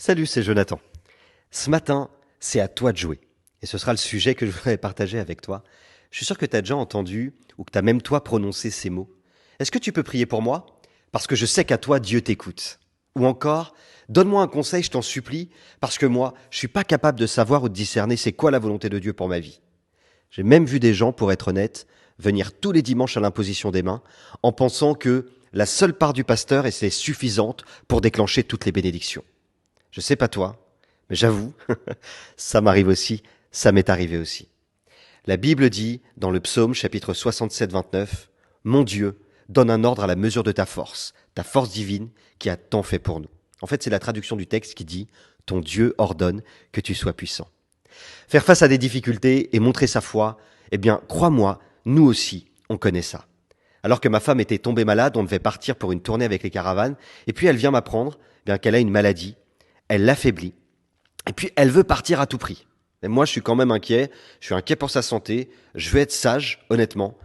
Salut, c'est Jonathan. Ce matin, c'est à toi de jouer. Et ce sera le sujet que je voudrais partager avec toi. Je suis sûr que tu as déjà entendu ou que tu as même toi prononcé ces mots. Est-ce que tu peux prier pour moi? Parce que je sais qu'à toi, Dieu t'écoute. Ou encore, donne-moi un conseil, je t'en supplie, parce que moi, je suis pas capable de savoir ou de discerner c'est quoi la volonté de Dieu pour ma vie. J'ai même vu des gens, pour être honnête, venir tous les dimanches à l'imposition des mains en pensant que la seule part du pasteur était suffisante pour déclencher toutes les bénédictions. Je sais pas toi, mais j'avoue, ça m'arrive aussi, ça m'est arrivé aussi. La Bible dit, dans le psaume chapitre 67, 29, Mon Dieu, donne un ordre à la mesure de ta force divine qui a tant fait pour nous. En fait, c'est la traduction du texte qui dit, Ton Dieu ordonne que tu sois puissant. Faire face à des difficultés et montrer sa foi, eh bien, crois-moi, nous aussi, on connaît ça. Alors que ma femme était tombée malade, on devait partir pour une tournée avec les caravanes, et puis elle vient m'apprendre bien qu'elle a une maladie, elle l'affaiblit, et puis elle veut partir à tout prix. Et moi, je suis quand même inquiet, je suis inquiet pour sa santé, je veux être sage, honnêtement,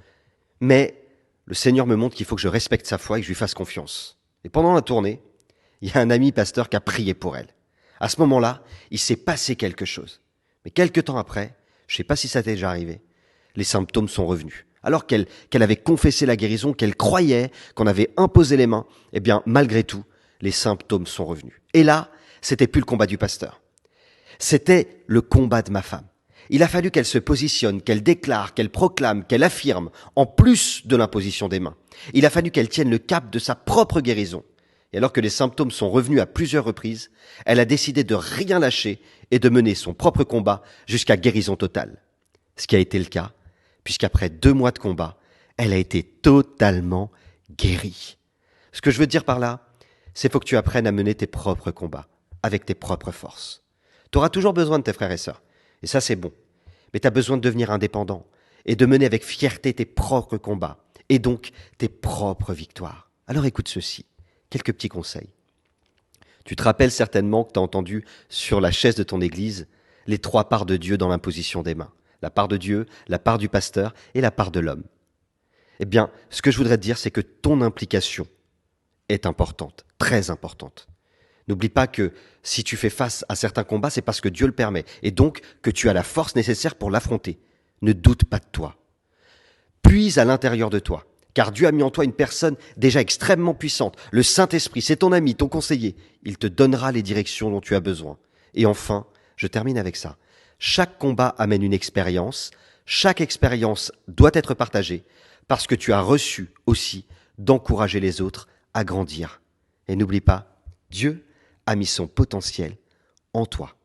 mais le Seigneur me montre qu'il faut que je respecte sa foi et que je lui fasse confiance. Et pendant la tournée, il y a un ami pasteur qui a prié pour elle. À ce moment-là, il s'est passé quelque chose. Mais quelques temps après, je ne sais pas si ça t'est déjà arrivé, les symptômes sont revenus. Alors qu'elle avait confessé la guérison, qu'elle croyait qu'on avait imposé les mains, eh bien, malgré tout, les symptômes sont revenus. Et là, c'était plus le combat du pasteur. C'était le combat de ma femme. Il a fallu qu'elle se positionne, qu'elle déclare, qu'elle proclame, qu'elle affirme, en plus de l'imposition des mains. Il a fallu qu'elle tienne le cap de sa propre guérison. Et alors que les symptômes sont revenus à plusieurs reprises, elle a décidé de rien lâcher et de mener son propre combat jusqu'à guérison totale. Ce qui a été le cas, puisqu'après 2 mois de combat, elle a été totalement guérie. Ce que je veux dire par là, c'est faut que tu apprennes à mener tes propres combats, avec tes propres forces. Tu auras toujours besoin de tes frères et sœurs, et ça c'est bon. Mais tu as besoin de devenir indépendant et de mener avec fierté tes propres combats, et donc tes propres victoires. Alors écoute ceci, quelques petits conseils. Tu te rappelles certainement que tu as entendu sur la chaise de ton église les 3 parts de Dieu dans l'imposition des mains. La part de Dieu, la part du pasteur et la part de l'homme. Eh bien, ce que je voudrais te dire, c'est que ton implication est importante, très importante. N'oublie pas que si tu fais face à certains combats, c'est parce que Dieu le permet, et donc que tu as la force nécessaire pour l'affronter. Ne doute pas de toi. Puise à l'intérieur de toi, car Dieu a mis en toi une personne déjà extrêmement puissante. Le Saint-Esprit, c'est ton ami, ton conseiller. Il te donnera les directions dont tu as besoin. Et enfin, je termine avec ça. Chaque combat amène une expérience. Chaque expérience doit être partagée parce que tu as reçu aussi d'encourager les autres à grandir. Et n'oublie pas, Dieu a mis son potentiel en toi.